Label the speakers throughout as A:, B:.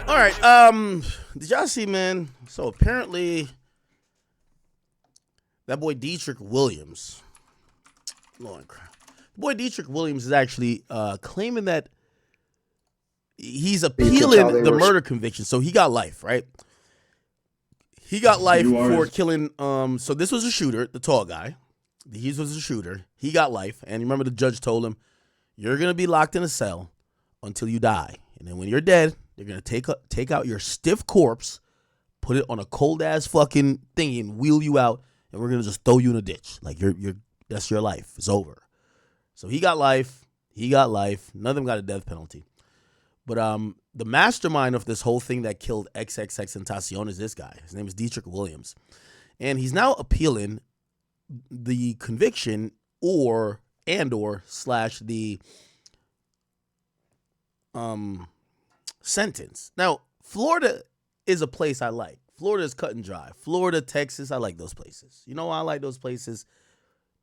A: All right. Did y'all see, man? So apparently, that boy Dietrich Williams, Lord crap. Boy Dietrich Williams is actually claiming that he's appealing the murder conviction. So he got life, right? He got life for killing. So this was a shooter, the tall guy. He was a shooter. He got life, and remember the judge told him, "You're gonna be locked in a cell until you die, and then when you're dead, they're gonna take out your stiff corpse, put it on a cold ass fucking thingy, and wheel you out, and we're gonna just throw you in a ditch. Like that's your life. It's over." So he got life. None of them got a death penalty. But the mastermind of this whole thing that killed XxXTentacion is this guy. His name is Dietrich Williams. And he's now appealing the conviction or slash the sentence. Now, Florida is a place I like. Florida is cut and dry. Florida, Texas, I like those places. You know why I like those places?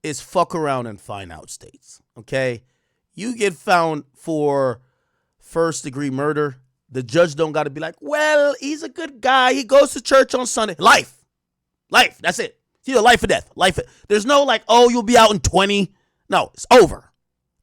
A: It's fuck around and find out states, okay? You get found for first-degree murder, the judge don't got to be like, well, he's a good guy. He goes to church on Sunday. Life. That's it. It's either life or death. There's no like, oh, you'll be out in 20. No, it's over.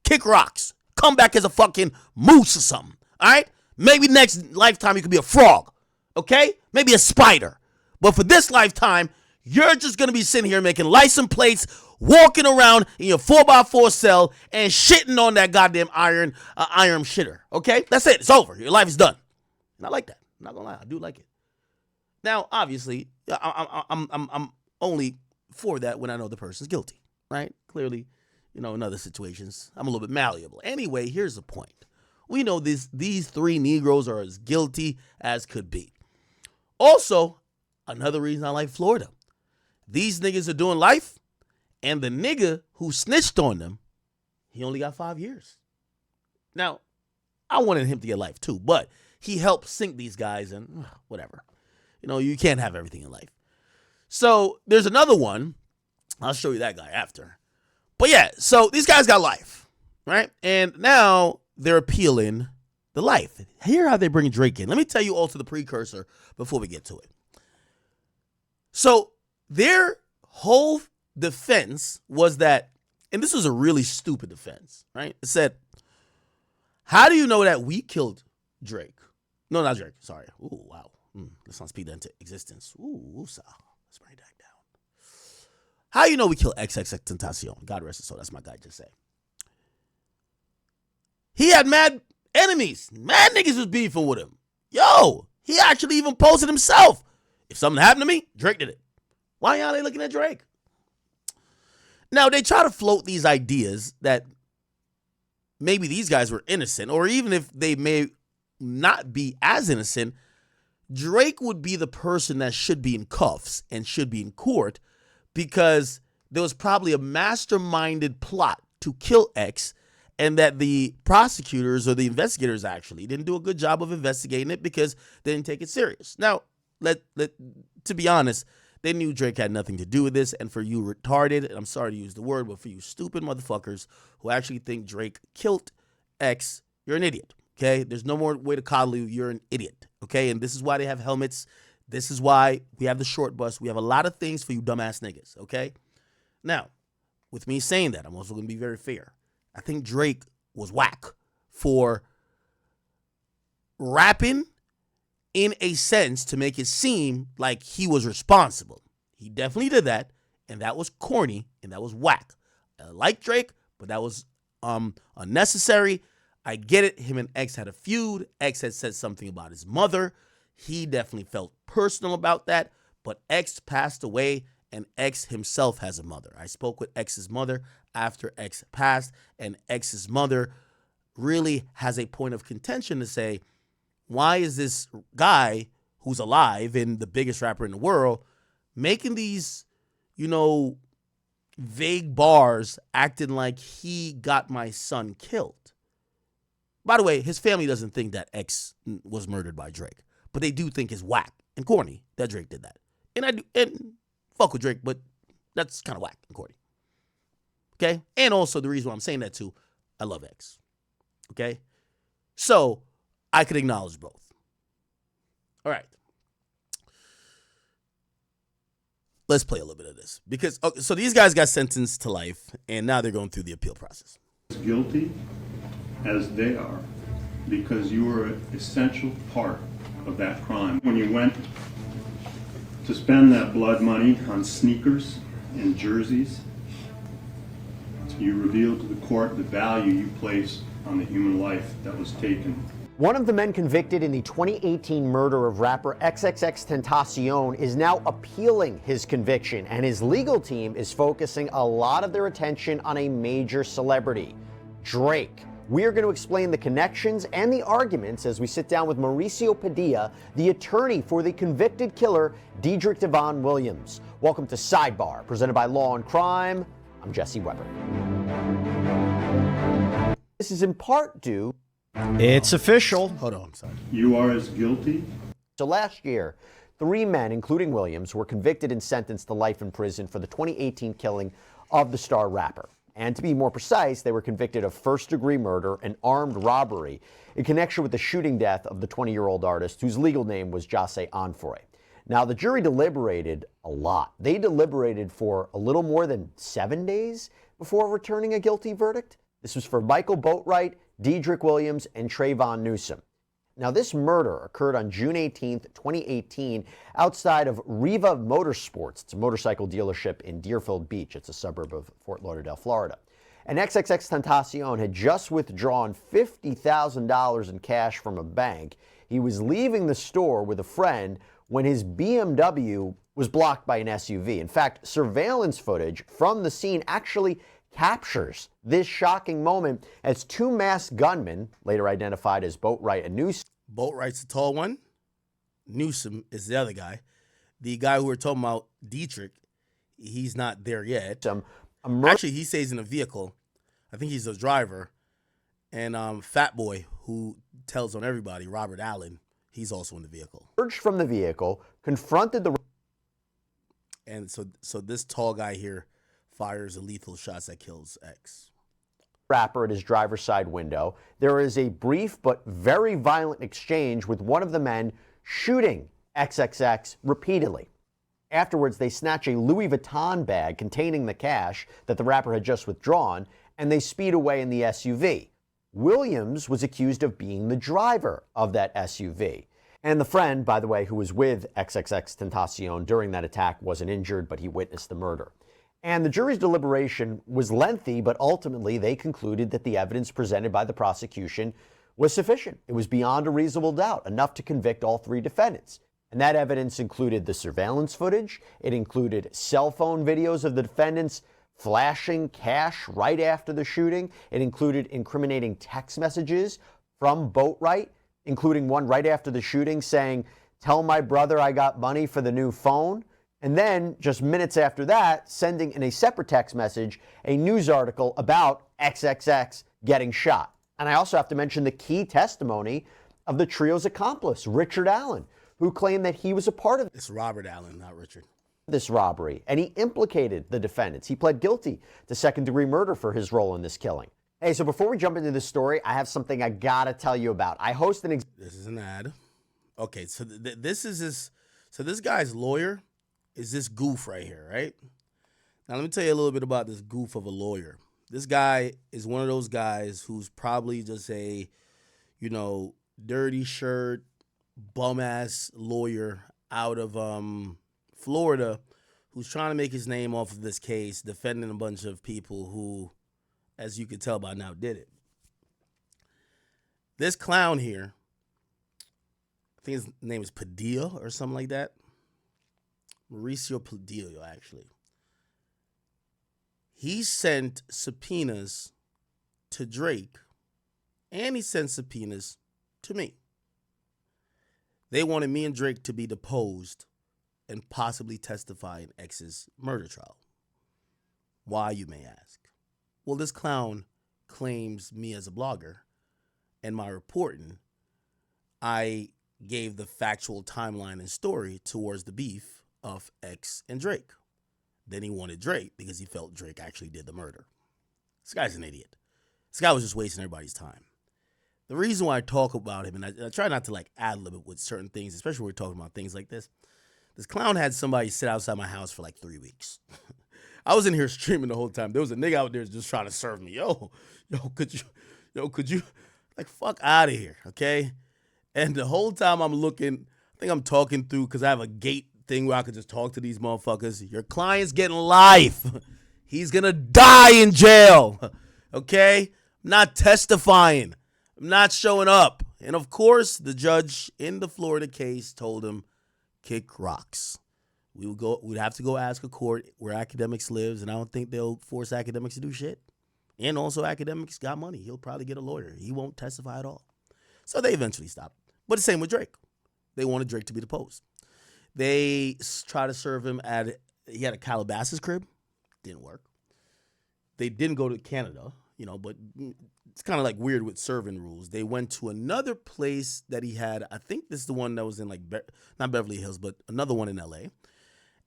A: Kick rocks. Come back as a fucking moose or something. All right? Maybe next lifetime you could be a frog. Okay? Maybe a spider. But for this lifetime, you're just going to be sitting here making license plates, walking around in your 4x4 cell and shitting on that goddamn iron shitter. Okay? That's it. It's over. Your life is done. And I like that. I'm not going to lie. I do like it. Now, obviously, I'm only for that when I know the person's guilty, right? Clearly, in other situations, I'm a little bit malleable. Anyway, here's the point. We know these three Negroes are as guilty as could be. Also, another reason I like Florida. These niggas are doing life, and the nigga who snitched on them, he only got 5 years. Now, I wanted him to get life too, but he helped sink these guys and whatever. You can't have everything in life. So there's another one. I'll show you that guy after. But yeah, so these guys got life, right? And now they're appealing the life. Here how they bring Drake in. Let me tell you also the precursor before we get to it. So their whole defense was that, and this was a really stupid defense, right? It said, how do you know that we killed Drake? No, not Drake. Sorry. Ooh, wow. Let's not speed that into existence. Ooh, let's bring that down. How you know we killed XxXTentacion? God rest his soul. That's my guy just say. He had mad enemies. Mad niggas was beefing with him. Yo, he actually even posted himself. If something happened to me, Drake did it. Why aren't they looking at Drake? Now, they try to float these ideas that maybe these guys were innocent, or even if they may not be as innocent, Drake would be the person that should be in cuffs and should be in court because there was probably a masterminded plot to kill X, and that the prosecutors or the investigators actually didn't do a good job of investigating it because they didn't take it serious. Now, to be honest, they knew Drake had nothing to do with this, and for you retarded, and I'm sorry to use the word, but for you stupid motherfuckers who actually think Drake killed X, you're an idiot, okay? There's no more way to coddle you. You're an idiot, okay? And this is why they have helmets. This is why we have the short bus. We have a lot of things for you dumbass niggas, okay? Now, with me saying that, I'm also going to be very fair. I think Drake was whack for rapping in a sense to make it seem like he was responsible. He definitely did that, and that was corny, and that was whack. I like Drake, but that was unnecessary. I get it. Him and X had a feud. X had said something about his mother. He definitely felt personal about that, but X passed away, and X himself has a mother. I spoke with X's mother after X passed, and X's mother really has a point of contention to say, why is this guy who's alive and the biggest rapper in the world making these, vague bars acting like he got my son killed? By the way, his family doesn't think that X was murdered by Drake, but they do think it's whack and corny that Drake did that. And fuck with Drake, but that's kind of whack and corny. Okay? And also the reason why I'm saying that too, I love X. Okay? So I could acknowledge both. All right. Let's play a little bit of this. Because, so these guys got sentenced to life, and now they're going through the appeal process.
B: As guilty as they are, because you were an essential part of that crime. When you went to spend that blood money on sneakers and jerseys, you revealed to the court the value you place on the human life that was taken.
C: One of the men convicted in the 2018 murder of rapper XxXTentacion is now appealing his conviction, and his legal team is focusing a lot of their attention on a major celebrity, Drake. We are going to explain the connections and the arguments as we sit down with Mauricio Padilla, the attorney for the convicted killer, Dietrich Williams. Welcome to Sidebar, presented by Law and Crime. I'm Jesse Weber. This is in part due...
D: It's official.
A: Hold on, I'm sorry.
B: You are as guilty.
C: So last year, 3 men, including Williams, were convicted and sentenced to life in prison for the 2018 killing of the star rapper. And to be more precise, they were convicted of first-degree murder and armed robbery in connection with the shooting death of the 20-year-old artist whose legal name was Jose Onfroy. Now, the jury deliberated a lot. They deliberated for a little more than 7 days before returning a guilty verdict. This was for Michael Boatwright, Dietrich Williams, and Trayvon Newsom. Now, this murder occurred on June 18th, 2018, outside of Riva Motorsports. It's a motorcycle dealership in Deerfield Beach. It's a suburb of Fort Lauderdale, Florida. And XxXTentacion had just withdrawn $50,000 in cash from a bank. He was leaving the store with a friend when his BMW was blocked by an SUV. In fact, surveillance footage from the scene actually captures this shocking moment as 2 masked gunmen, later identified as Boatwright and Newsom.
A: Boatwright's the tall one. Newsom is the other guy. The guy who we're talking about, Dietrich, he's not there yet. Actually, he stays in a vehicle. I think he's the driver. And Fat Boy, who tells on everybody, Robert Allen, he's also in the vehicle.
C: Emerged from the vehicle, confronted the...
A: And so this tall guy here fires a lethal shots that kills X.
C: Rapper at his driver's side window. There is a brief but very violent exchange with one of the men shooting XXX repeatedly. Afterwards, they snatch a Louis Vuitton bag containing the cash that the rapper had just withdrawn, and they speed away in the SUV. Williams was accused of being the driver of that SUV. And the friend, by the way, who was with XxXTentacion during that attack wasn't injured, but he witnessed the murder. And the jury's deliberation was lengthy, but ultimately they concluded that the evidence presented by the prosecution was sufficient. It was beyond a reasonable doubt, enough to convict all 3 defendants. And that evidence included the surveillance footage. It included cell phone videos of the defendants flashing cash right after the shooting. It included incriminating text messages from Boatwright, including one right after the shooting saying, "Tell my brother I got money for the new phone." And then, just minutes after that, sending in a separate text message a news article about XXX getting shot. And I also have to mention the key testimony of the trio's accomplice, Richard Allen, who claimed that he was a part of
A: It's Robert Allen, not Richard.
C: This robbery, and he implicated the defendants. He pled guilty to second-degree murder for his role in this killing. Hey, so before we jump into this story, I have something I gotta tell you about. I host an...
A: This is an ad. Okay, so this guy's lawyer is this goof right here, right? Now, let me tell you a little bit about this goof of a lawyer. This guy is one of those guys who's probably just a, dirty shirt, bum-ass lawyer out of Florida who's trying to make his name off of this case, defending a bunch of people who, as you can tell by now, did it. This clown here, I think his name is Padilla or something like that. Mauricio Padilla, actually. He sent subpoenas to Drake, and he sent subpoenas to me. They wanted me and Drake to be deposed and possibly testify in X's murder trial. Why, you may ask? Well, this clown claims me as a blogger, and my reporting, I gave the factual timeline and story towards the beef of X and Drake. Then he wanted Drake because he felt Drake actually did the murder. This guy's an idiot. This guy was just wasting everybody's time. the reason why I talk about him, and I try not to like ad-lib it with certain things, especially when we're talking about things like this. This clown had somebody sit outside my house for like 3 weeks. I was in here streaming the whole time. There was a nigga out there just trying to serve me. Could you, like, fuck out of here, okay? And the whole time I'm looking, I think I'm talking through, because I have a gate thing where I could just talk to these motherfuckers. Your client's getting life. He's gonna die in jail, okay? I'm not testifying. I'm not showing up. And of course, the judge in the Florida case told him, kick rocks. We'd have to go ask a court where Akademiks lives, and I don't think they'll force Akademiks to do shit. And also, Akademiks got money. He'll probably get a lawyer. He won't testify at all. So they eventually stopped. But the same with Drake. They wanted Drake to be deposed. They tried to serve him he had a Calabasas crib. Didn't work. They didn't go to Canada, but it's kind of like weird with serving rules. They went to another place that he had. I think this is the one that was in like, not Beverly Hills, but another one in LA.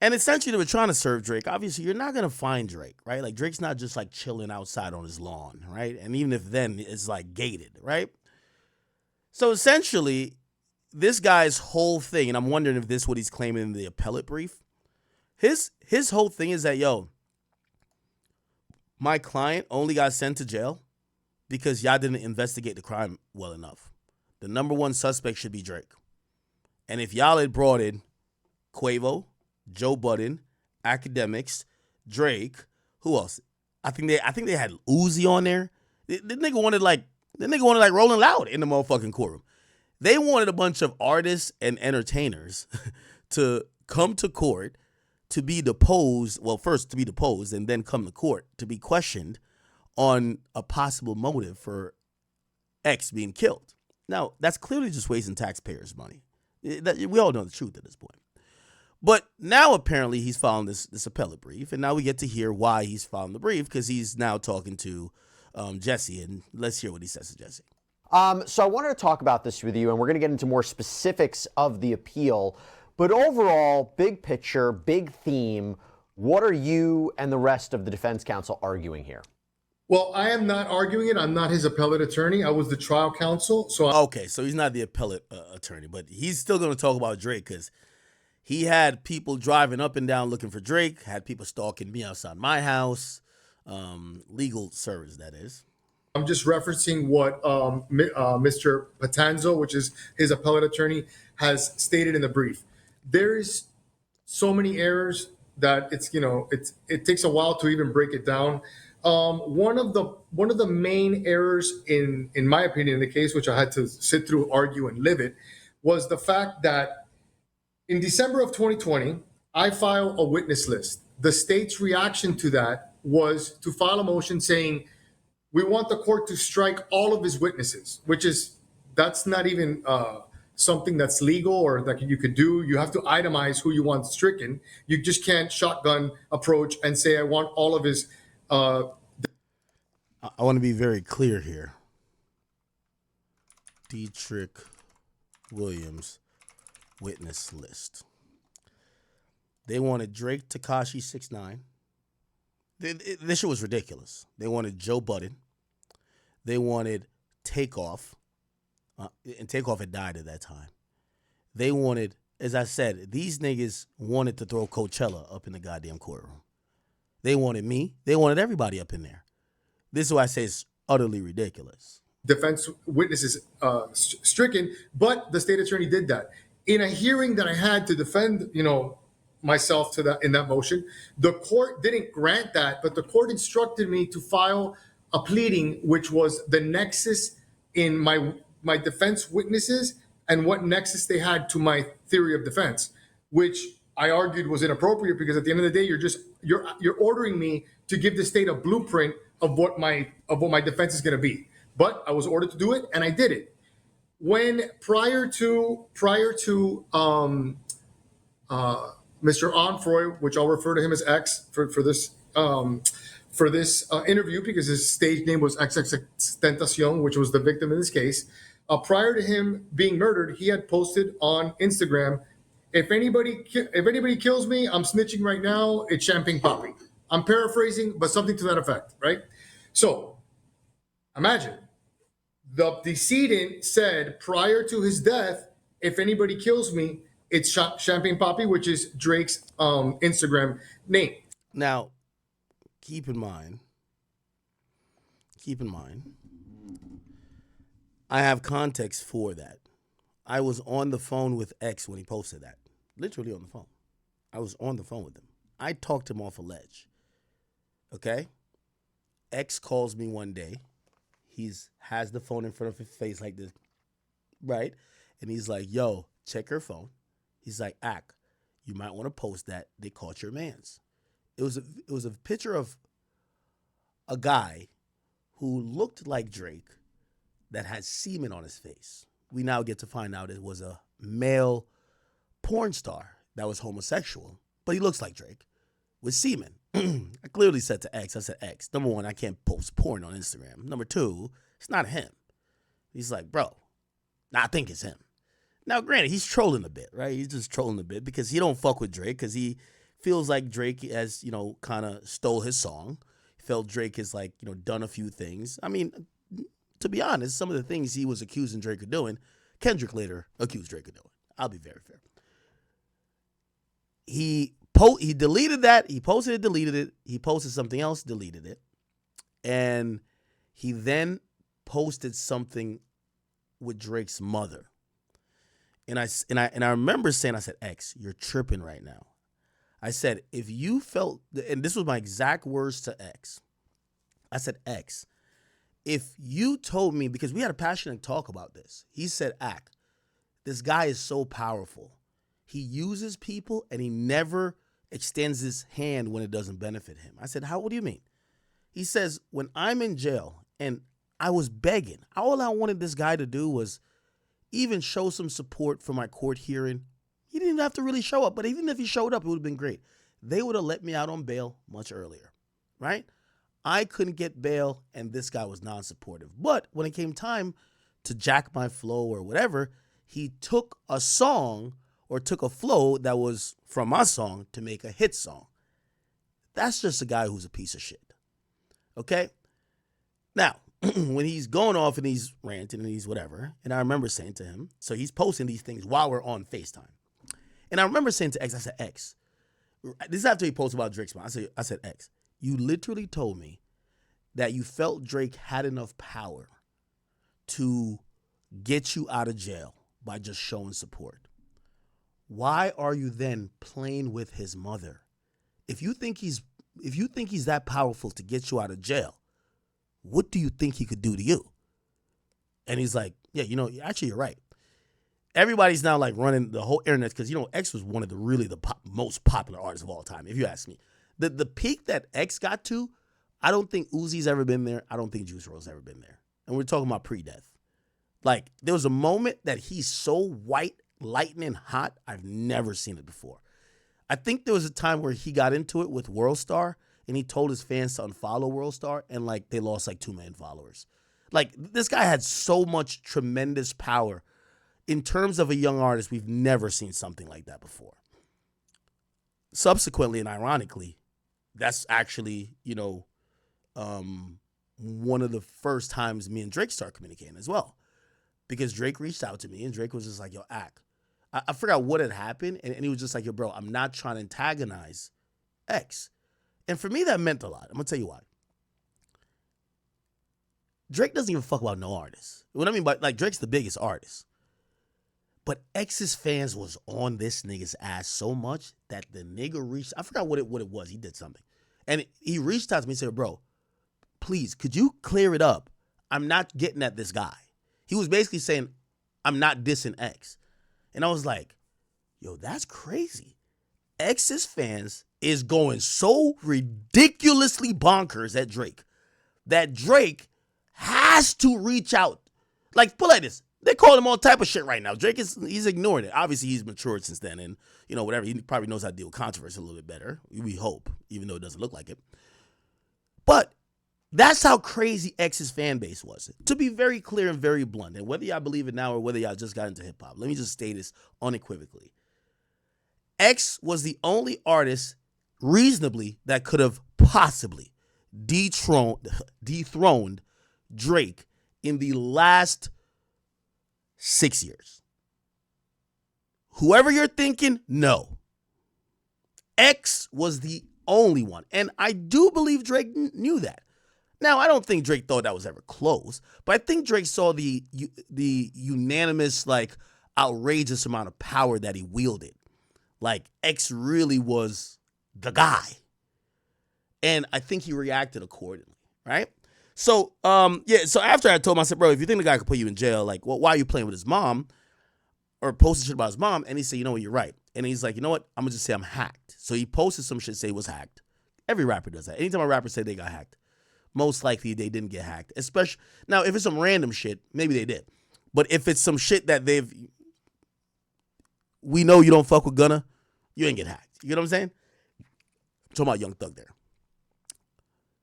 A: And essentially they were trying to serve Drake. Obviously, you're not going to find Drake, right? Like Drake's not just like chilling outside on his lawn, right? And even if then it's like gated, right? So essentially, this guy's whole thing, and I'm wondering if this is what he's claiming in the appellate brief. His whole thing is that, my client only got sent to jail because y'all didn't investigate the crime well enough. The number one suspect should be Drake. And if y'all had brought in Quavo, Joe Budden, Akademiks, Drake, who else? I think they had Uzi on there. The nigga wanted like Rolling Loud in the motherfucking courtroom. They wanted a bunch of artists and entertainers to come to court to be deposed. Well, first to be deposed and then come to court to be questioned on a possible motive for X being killed. Now, that's clearly just wasting taxpayers' money. We all know the truth at this point. But now apparently he's filing this appellate brief, and now we get to hear why he's filing the brief, because he's now talking to Jesse, and let's hear what he says to Jesse.
C: So I wanted to talk about this with you, and we're going to get into more specifics of the appeal. But overall, big picture, big theme, what are you and the rest of the defense counsel arguing here?
E: Well, I am not arguing it. I'm not his appellate attorney. I was the trial counsel.
A: Okay, so he's not the appellate attorney, but he's still going to talk about Drake, because he had people driving up and down looking for Drake, had people stalking me outside my house, legal service, that is.
E: I'm just referencing what Mr. Patanzo, which is his appellate attorney, has stated in the brief. There's so many errors that it takes a while to even break it down. One of the main errors in my opinion in the case, which I had to sit through, argue, and live it, was the fact that in December of 2020, I filed a witness list. The state's reaction to that was to file a motion saying, we want the court to strike all of his witnesses, that's not even something that's legal or that you could do. You have to itemize who you want stricken. You just can't shotgun approach and say, I want all of his.
A: I want to be very clear here. Dietrich Williams witness list. They wanted Drake, Tekashi 6ix9ine. This shit was ridiculous. They wanted Joe Budden. They wanted Takeoff. And Takeoff had died at that time. They wanted, as I said, these niggas wanted to throw Coachella up in the goddamn courtroom. They wanted me. They wanted everybody up in there. This is why I say it's utterly ridiculous.
E: Defense witnesses stricken, but the state attorney did that. In a hearing that I had to defend, myself to that in that motion, the court didn't grant that, but the court instructed me to file a pleading, which was the nexus in my defense witnesses and what nexus they had to my theory of defense, which I argued was inappropriate because at the end of the day, you're ordering me to give the state a blueprint of what my defense is going to be. But I was ordered to do it, and I did it. When prior to Mr. Onfroy, which I'll refer to him as X for this interview because his stage name was XxTentacion, which was the victim in this case. Prior to him being murdered, he had posted on Instagram, if anybody kills me, I'm snitching right now. It's champagne popping. I'm paraphrasing, but something to that effect, right? So imagine The decedent said prior to his death, if anybody kills me, it's Champagne Poppy, which is Drake's Instagram name.
A: Now, keep in mind, I have context for that. I was on the phone with X when he posted that. Literally on the phone. I was on the phone with him. I talked him off a ledge. Okay? X calls me one day. Has the phone in front of his face like this. Right? And he's like, yo, check her phone. He's like, Ak, you might want to post that. They caught your mans. It was a picture of a guy who looked like Drake that had semen on his face. We now get to find out it was a male porn star that was homosexual, but he looks like Drake with semen. I clearly said to X, I said, X, number one, I can't post porn on Instagram. Number two, it's not him. He's like, bro, I think it's him. Now, granted, he's trolling a bit, right? He's just trolling a bit because he don't fuck with Drake because he feels like Drake has, kind of stole his song. He felt Drake has, done a few things. I mean, to be honest, some of the things he was accusing Drake of doing, Kendrick later accused Drake of doing. I'll be very fair. He deleted that. He posted it, deleted it. He posted something else, deleted it. And he then posted something with Drake's mother. And I remember saying, I said, X, you're tripping right now. I said, if you felt, and this was my exact words to X. I said, X, if you told me, because we had a passionate talk about this. He said, Ak, this guy is so powerful. He uses people and he never extends his hand when it doesn't benefit him. I said, what do you mean? He says, when I'm in jail and I was begging, all I wanted this guy to do was even show some support for my court hearing. He didn't even have to really show up, but even if he showed up, it would have been great. They would have let me out on bail much earlier, right? I couldn't get bail, and this guy was non-supportive. But when it came time to jack my flow or whatever, he took a song or took a flow that was from my song to make a hit song. That's just a guy who's a piece of shit, okay? Now, when he's going off and he's ranting and he's whatever, and I remember saying to him, so he's posting these things while we're on FaceTime. And I remember saying to X, I said, X, this is after he posted about Drake's mom. I said, X, you literally told me that you felt Drake had enough power to get you out of jail by just showing support. Why are you then playing with his mother? If you think he's that powerful to get you out of jail, what do you think he could do to you? And he's like, yeah, actually you're right. Everybody's now like running the whole internet because, X was one of the most popular artists of all time, if you ask me. The peak that X got to, I don't think Uzi's ever been there. I don't think Juice WRLD's ever been there. And we're talking about pre-death. Like, there was a moment that he's so white, lightning hot, I've never seen it before. I think there was a time where he got into it with Worldstar, and he told his fans to unfollow Worldstar, and, they lost, 2 million followers. This guy had so much tremendous power. In terms of a young artist, we've never seen something like that before. Subsequently and ironically, that's actually, one of the first times me and Drake started communicating as well. Because Drake reached out to me, and Drake was just like, yo, Ak. I forgot what had happened, and he was just like, yo, bro, I'm not trying to antagonize X. And for me, that meant a lot. I'm going to tell you why. Drake doesn't even fuck about no artist. What I mean by, Drake's the biggest artist. But X's fans was on this nigga's ass so much that the nigga reached, I forgot what it was. He did something. And he reached out to me and said, bro, please, could you clear it up? I'm not getting at this guy. He was basically saying, I'm not dissing X. And I was like, yo, that's crazy. X's fans is going so ridiculously bonkers at Drake that Drake has to reach out. Put it like this. They call him all type of shit right now. Drake he's ignoring it. Obviously, he's matured since then, and whatever. He probably knows how to deal with controversy a little bit better. We hope, even though it doesn't look like it. But that's how crazy X's fan base was. To be very clear and very blunt, and whether y'all believe it now or whether y'all just got into hip hop, let me just state this unequivocally. X was the only artist reasonably that could have possibly dethroned Drake in the last 6 years. Whoever you're thinking, no. X was the only one. And I do believe Drake knew that. Now, I don't think Drake thought that was ever close, but I think Drake saw the unanimous, like, outrageous amount of power that he wielded. Like, X really was the guy. And I think he reacted accordingly, right? So, so after I told him, I said, bro, if you think the guy could put you in jail, like, well, why are you playing with his mom or posting shit about his mom? And he said, you know what, you're right. And he's like, you know what, I'm going to just say I'm hacked. So he posted some shit, say he was hacked. Every rapper does that. Anytime a rapper say they got hacked, most likely they didn't get hacked. Especially, now, if it's some random shit, maybe they did. But if it's some shit that we know you don't fuck with Gunna, you ain't get hacked. You get what I'm saying? I'm talking about Young Thug there.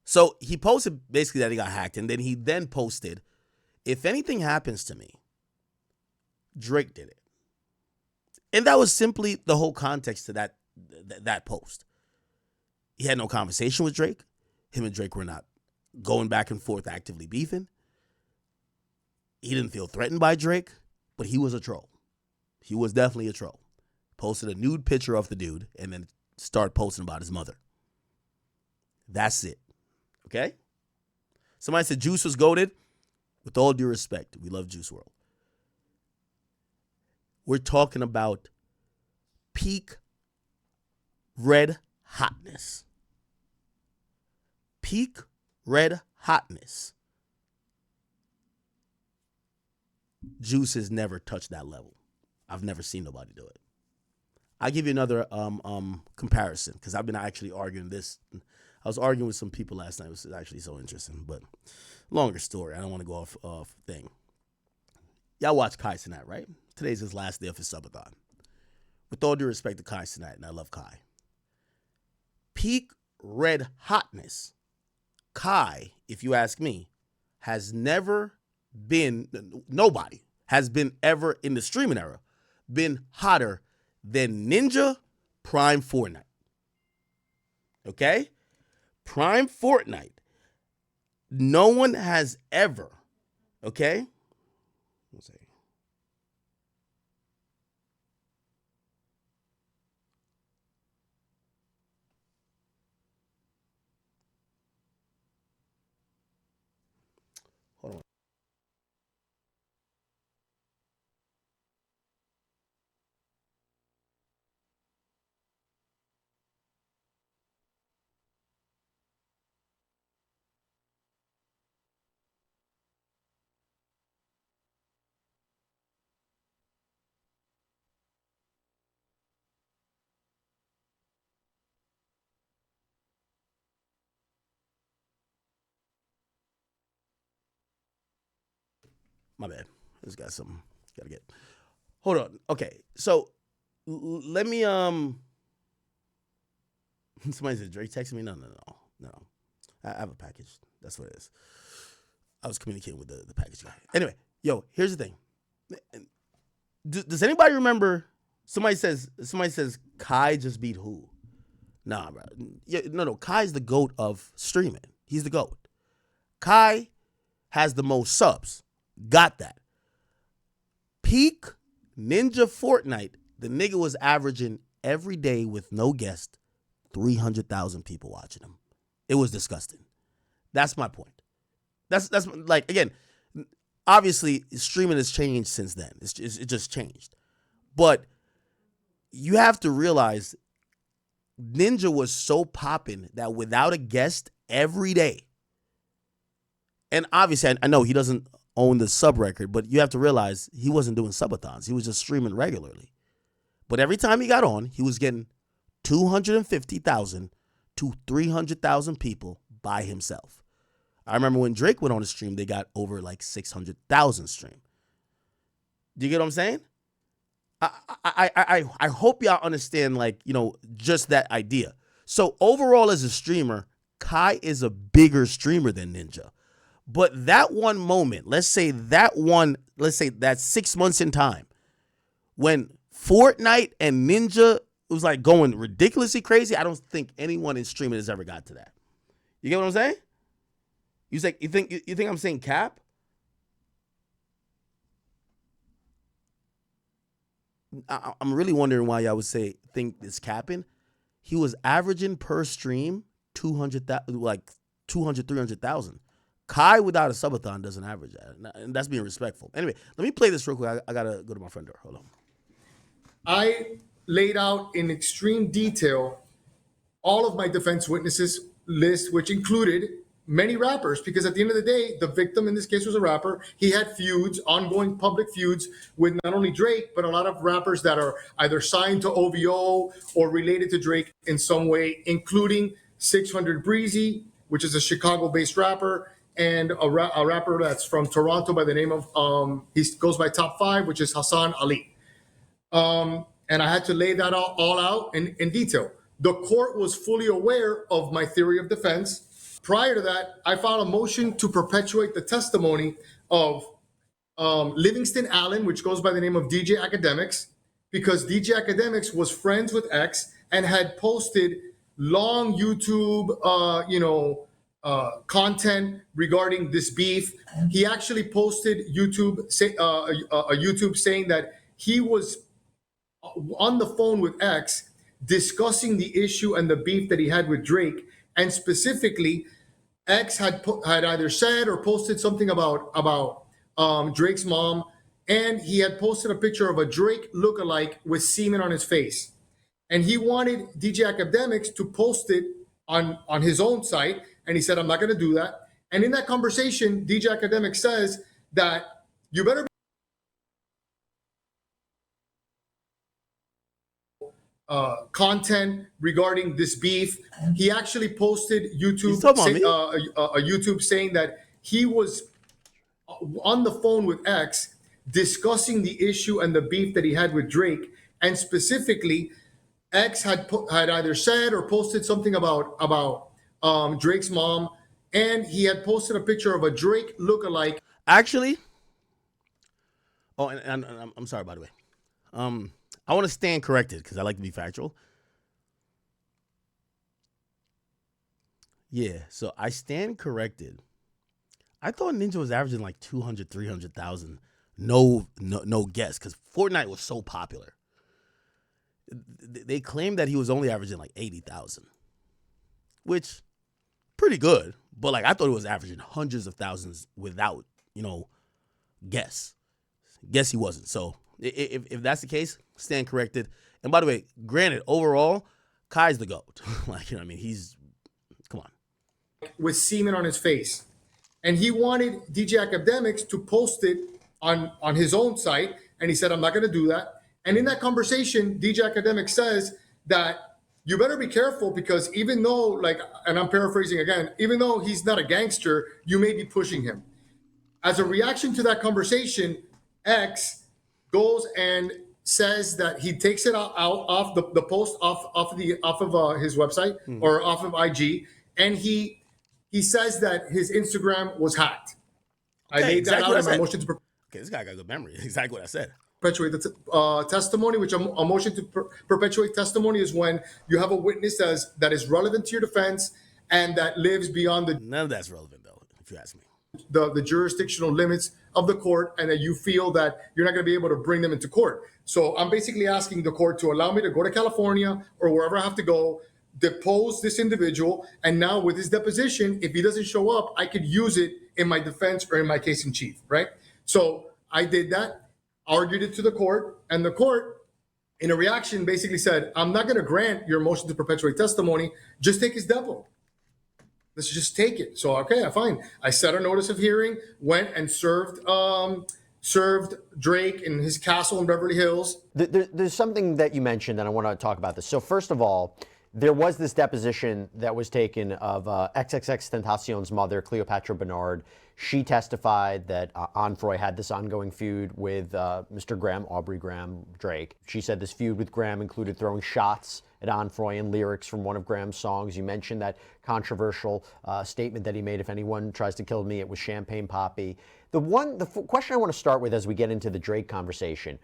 A: So he posted basically that he got hacked, and then he posted, if anything happens to me, Drake did it. And that was simply the whole context to that post. He had no conversation with Drake. Him and Drake were not going back and forth actively beefing. He didn't feel threatened by Drake, but he was a troll. He was definitely a troll. Posted a nude picture of the dude and then started posting about his mother. That's it. Okay? Somebody said Juice was goated. With all due respect, we love Juice WRLD. We're talking about peak red hotness. Peak red hotness. Juice has never touched that level. I've never seen nobody do it. I'll give you another comparison because I've been actually arguing this. I was arguing with some people last night. It was actually so interesting, but longer story. I don't want to go off thing. Y'all watch Kai Cenat, right? Today's his last day of his subathon. With all due respect to Kai Cenat, and I love Kai. Peak red hotness. Kai, if you ask me, has never been, nobody has been ever in the streaming era, been hotter than Ninja Prime Fortnite. Okay? Prime Fortnite. No one has ever, okay? Let's see. Hold on. My bad. This got something. Gotta get. Hold on. Okay. So let me somebody said Drake texted me. No. I have a package. That's what it is. I was communicating with the package guy. Anyway, yo, here's the thing. Does anybody remember? Somebody says Kai just beat who? Nah, bro. Yeah, no. Kai's the GOAT of streaming. He's the GOAT. Kai has the most subs. Got that. Peak Ninja Fortnite, the nigga was averaging every day with no guest 300,000 people watching him. It was disgusting. That's my point. That's like, again, obviously streaming has changed since then. It just changed. But you have to realize Ninja was so popping that without a guest every day, and obviously I know he doesn't own the sub record, but you have to realize he wasn't doing subathons. He was just streaming regularly. But every time he got on, he was getting 250,000 to 300,000 people by himself. I remember when Drake went on the stream, they got over like 600,000 stream. Do you get what I'm saying? I hope y'all understand, like, you know, just that idea. So overall as a streamer, Kai is a bigger streamer than Ninja. But that one moment, let's say that's 6 months in time, when Fortnite and Ninja was like going ridiculously crazy, I don't think anyone in streaming has ever got to that. You get what I'm saying? You think I'm saying cap? I'm really wondering why y'all would think this capping. He was averaging per stream 200,000, like 200, 300,000. Kai without a subathon doesn't average that, and that's being respectful. Anyway, let me play this real quick. I gotta go to my friend door. Hold on.
E: I laid out in extreme detail all of my defense witnesses list, which included many rappers, because at the end of the day, the victim in this case was a rapper. He had feuds, ongoing public feuds with not only Drake, but a lot of rappers that are either signed to OVO or related to Drake in some way, including 600 Breezy, which is a Chicago-based rapper, and a rapper that's from Toronto by the name of, he goes by Top 5, which is Hassan Ali. And I had to lay that all out in detail. The court was fully aware of my theory of defense. Prior to that, I filed a motion to perpetuate the testimony of Livingston Allen, which goes by the name of DJ Akademiks, because DJ Akademiks was friends with X and had posted long YouTube, content regarding this beef. He actually posted YouTube saying that he was on the phone with X discussing the issue and the beef that he had with Drake, and specifically, X had either said or posted something about Drake's mom, and he had posted a picture of a Drake lookalike with semen on his face, and he wanted DJ Akademiks to post it on his own site, and he said, "I'm not going to do that." And in that conversation, DJ Akademiks says that you better content regarding this beef. He actually posted YouTube saying that he was on the phone with X discussing the issue and the beef that he had with Drake, and specifically, X had either said or posted something about Drake's mom, and he had posted a picture of a Drake lookalike.
A: Actually, and I'm sorry, by the way. I want to stand corrected because I like to be factual. Yeah, so I stand corrected. I thought Ninja was averaging like 200, 300,000. No guess, because Fortnite was so popular. They claimed that he was only averaging like 80,000, which pretty good. But like I thought he was averaging hundreds of thousands without, guess. Guess he wasn't. So if that's the case, stand corrected. And by the way, granted, overall, Kai's the GOAT. He's, come on.
E: With semen on his face. And he wanted DJ Akademiks to post it on his own site, and he said, "I'm not going to do that." And in that conversation, DJ Akademiks says that you better be careful, because even though, and I'm paraphrasing again, even though he's not a gangster, you may be pushing him. As a reaction to that conversation, X goes and says that he takes it out off the post off of his website or off of IG, and he says that his Instagram was hacked.
A: Okay,
E: I made
A: exactly
E: that out in my motion to
A: okay, this guy got good memory. Exactly what I said.
E: perpetuate the testimony, which a motion to perpetuate testimony is when you have a witness that is relevant to your defense and that lives beyond
A: None of that's relevant, though, if you ask me.
E: the jurisdictional limits of the court, and that you feel that you're not going to be able to bring them into court. So I'm basically asking the court to allow me to go to California or wherever I have to go, depose this individual, and now with his deposition, if he doesn't show up, I could use it in my defense or in my case in chief, right? So I did that, argued it to the court, and the court, in a reaction, basically said, "I'm not going to grant your motion to perpetuate testimony. Just take his depo. Let's just take it." So, okay, fine. I set a notice of hearing, went and served Drake in his castle in Beverly Hills.
C: There's something that you mentioned, and I want to talk about this. So first of all, there was this deposition that was taken of XxXTentacion's mother, Cleopatra Bernard. She testified that Onfroy had this ongoing feud with Mr. Graham, Aubrey Graham, Drake. She said this feud with Graham included throwing shots at Onfroy and lyrics from one of Graham's songs. You mentioned that controversial statement that he made, "If anyone tries to kill me, it was Champagne Poppy." The question I want to start with as we get into the Drake conversation,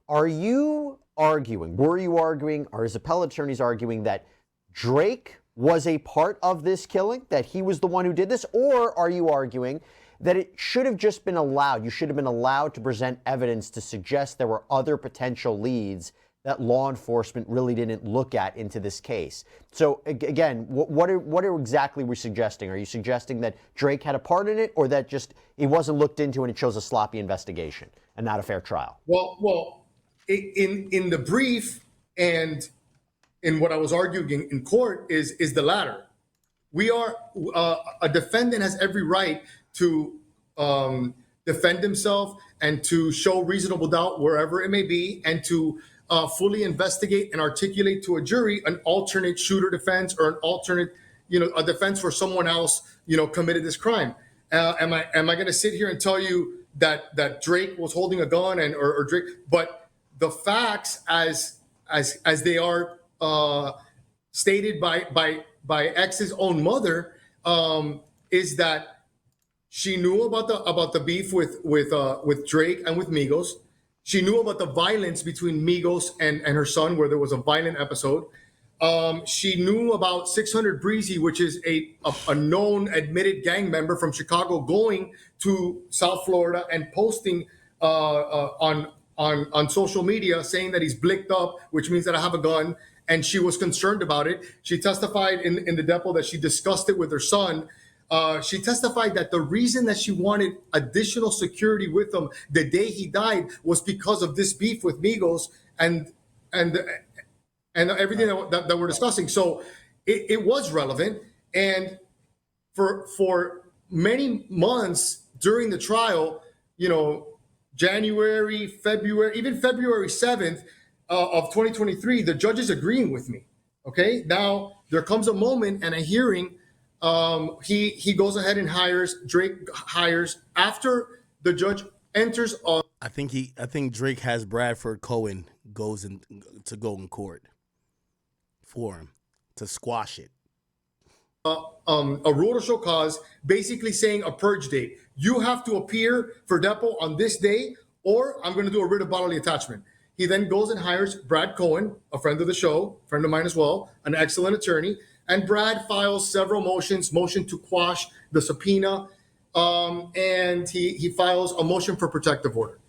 C: were you arguing, or his appellate attorneys arguing that Drake was a part of this killing, that he was the one who did this, or are you arguing that it should have just been allowed. You should have been allowed to present evidence to suggest there were other potential leads that law enforcement really didn't look at into this case. So again, what are exactly we suggesting? Are you suggesting that Drake had a part in it, or that just it wasn't looked into and it shows a sloppy investigation and not a fair trial?
E: Well, in the brief and in what I was arguing in court is the latter. We are a defendant has every right to defend himself and to show reasonable doubt wherever it may be, and to fully investigate and articulate to a jury an alternate shooter defense or an alternate, a defense where someone else, committed this crime. Am I going to sit here and tell you that Drake was holding a gun or Drake? But the facts as they are stated by X's own mother is that she knew about the beef with Drake and with Migos. She knew about the violence between Migos and her son, where there was a violent episode. She knew about 600 Breezy, which is a known admitted gang member from Chicago, going to South Florida and posting on social media saying that he's blicked up, which means that I have a gun. And she was concerned about it. She testified in the depot that she discussed it with her son. She testified that the reason that she wanted additional security with him the day he died was because of this beef with Migos and everything that we're discussing. So it was relevant. And for many months during the trial, January, February, even February 7th of 2023, the judge is agreeing with me. Okay, now there comes a moment and a hearing. He goes ahead and Drake hires after the judge enters.
A: I think Drake has Bradford Cohen go in court for him to squash it.
E: A rule to show cause, basically saying a purge date. You have to appear for depot on this day, or I'm going to do a writ of bodily attachment. He then goes and hires Brad Cohen, a friend of the show, friend of mine as well, an excellent attorney. And Brad files several motion to quash the subpoena, and he files a motion for protective order.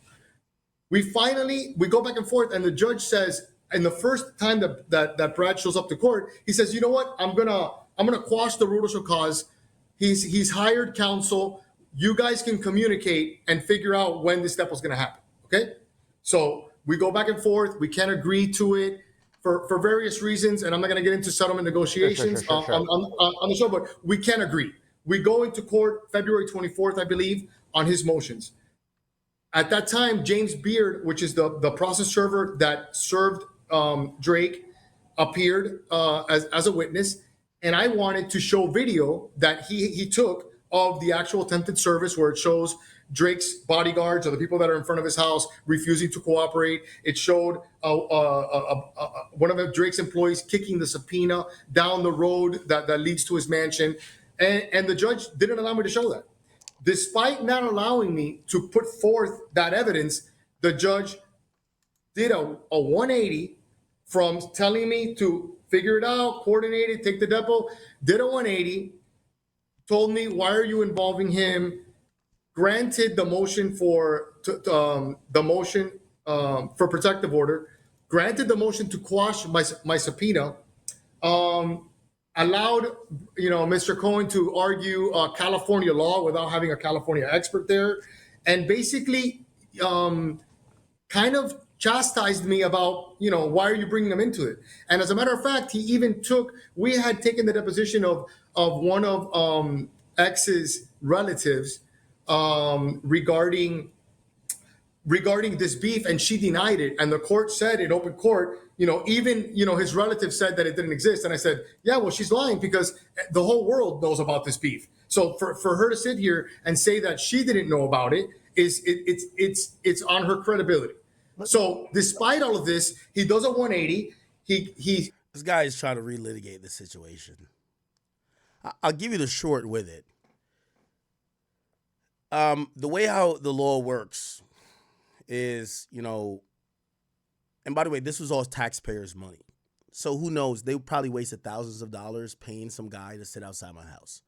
E: We go back and forth, and the judge says, and the first time that Brad shows up to court, he says, "You know what? I'm gonna quash the rule to show cause. He's hired counsel. You guys can communicate and figure out when this step was gonna happen." Okay, so we go back and forth. We can't agree to it for various reasons, and I'm not going to get into settlement negotiations
C: Sure.
E: on the show, but we can't agree. We go into court February 24th, I believe, on his motions. At that time, James Beard, which is the process server that served Drake, appeared as a witness, and I wanted to show video that he took of the actual attempted service, where it shows Drake's bodyguards or the people that are in front of his house refusing to cooperate. It showed one of Drake's employees kicking the subpoena down the road that leads to his mansion. And the judge didn't allow me to show that. Despite not allowing me to put forth that evidence, the judge did a 180 from telling me to figure it out, coordinate it, take the depot, did a 180, told me, why are you involving him? Granted the motion for protective order, granted the motion to quash my subpoena, allowed Mr. Cohen to argue California law without having a California expert there, and basically kind of chastised me about why are you bringing them into it. And as a matter of fact, we had taken the deposition of one of X's relatives regarding this beef, and she denied it. And the court said in open court, even his relative said that it didn't exist. And I said, yeah, well, she's lying, because the whole world knows about this beef. So for her to sit here and say that she didn't know about it it's on her credibility. So despite all of this, he does a 180.
A: This guy is trying to relitigate the situation. I'll give you the short with it. The way how the law works is, and by the way, this was all taxpayers' money. So who knows? They probably wasted thousands of dollars paying some guy to sit outside my house.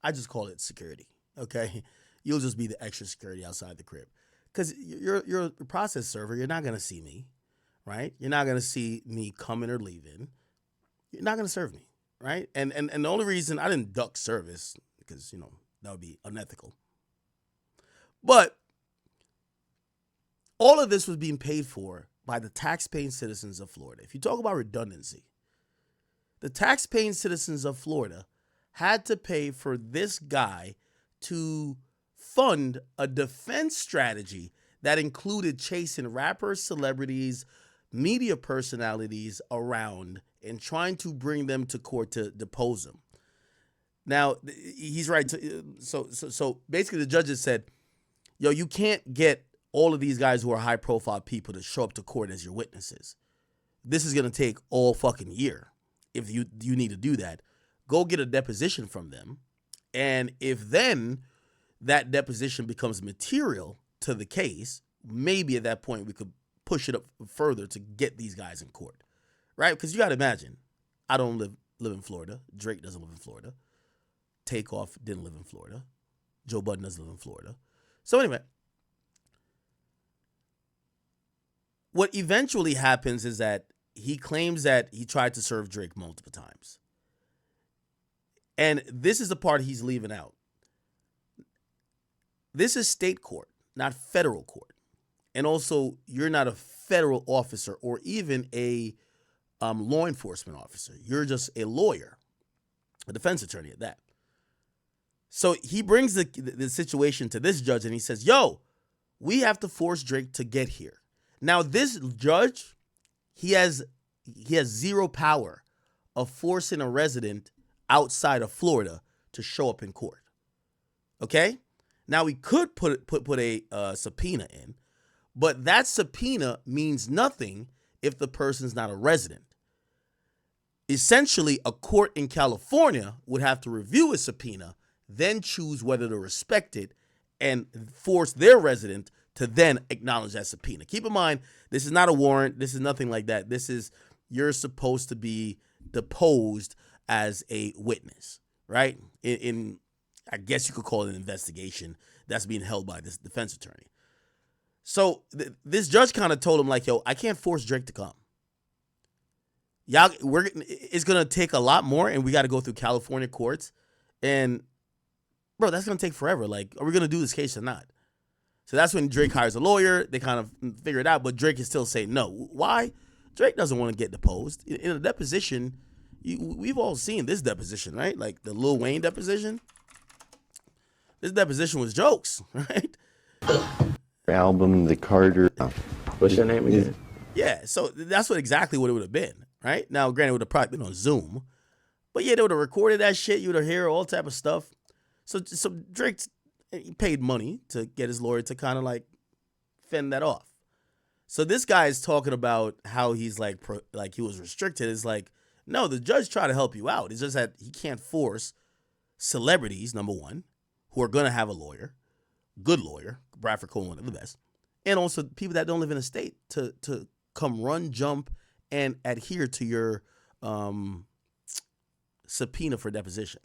A: I just call it security, okay? you'll just be the extra security outside the crib. Because you're a process server. You're not going to see me, right? You're not going to see me coming or leaving. You're not going to serve me, right? And the only reason I didn't duck service, because, that would be unethical. But all of this was being paid for by the tax-paying citizens of Florida. If you talk about redundancy, the tax-paying citizens of Florida had to pay for this guy to fund a defense strategy that included chasing rappers, celebrities, media personalities around and trying to bring them to court to depose them. Now, he's right. So basically the judges said, yo, you can't get all of these guys who are high profile people to show up to court as your witnesses. This is going to take all fucking year. If you need to do that, go get a deposition from them. And if then that deposition becomes material to the case, maybe at that point we could push it up further to get these guys in court, right? Because you got to imagine, I don't live in Florida. Drake doesn't live in Florida. Takeoff didn't live in Florida. Joe Budden doesn't live in Florida. So anyway, what eventually happens is that he claims that he tried to serve Drake multiple times. And this is the part he's leaving out. This is state court, not federal court. And also, you're not a federal officer or even a law enforcement officer. You're just a lawyer, a defense attorney at that. So he brings the situation to this judge and he says, yo, we have to force Drake to get here. Now, this judge, he has zero power of forcing a resident outside of Florida to show up in court. Okay? Now, we could put a subpoena in, but that subpoena means nothing if the person's not a resident. Essentially, a court in California would have to review a subpoena, then choose whether to respect it and force their resident to then acknowledge that subpoena. Keep in mind, this is not a warrant. This is nothing like that. This is, you're supposed to be deposed as a witness, right? In I guess you could call it an investigation that's being held by this defense attorney. So this judge kind of told him like, yo, I can't force Drake to come. Y'all, it's going to take a lot more and we got to go through California courts. And bro, that's going to take forever. Like, are we going to do this case or not? So that's when Drake hires a lawyer. They kind of figure it out, but Drake is still saying no. Why? Drake doesn't want to get deposed. In a deposition, we've all seen this deposition, right? Like the Lil Wayne deposition. This deposition was jokes, right?
F: Album, the Carter. What's your name again?
A: Yeah, so that's exactly what it would have been, right? Now, granted, it would have probably been on Zoom, but yeah, they would have recorded that shit. You would have heard all type of stuff. So Drake, he paid money to get his lawyer to kind of like fend that off. So this guy is talking about how he's like he was restricted. It's like, no, the judge tried to help you out. It's just that he can't force celebrities, number one, who are going to have a lawyer, good lawyer, Bradford Cohen, one of the best, and also people that don't live in a state to come run, jump, and adhere to your subpoena for deposition.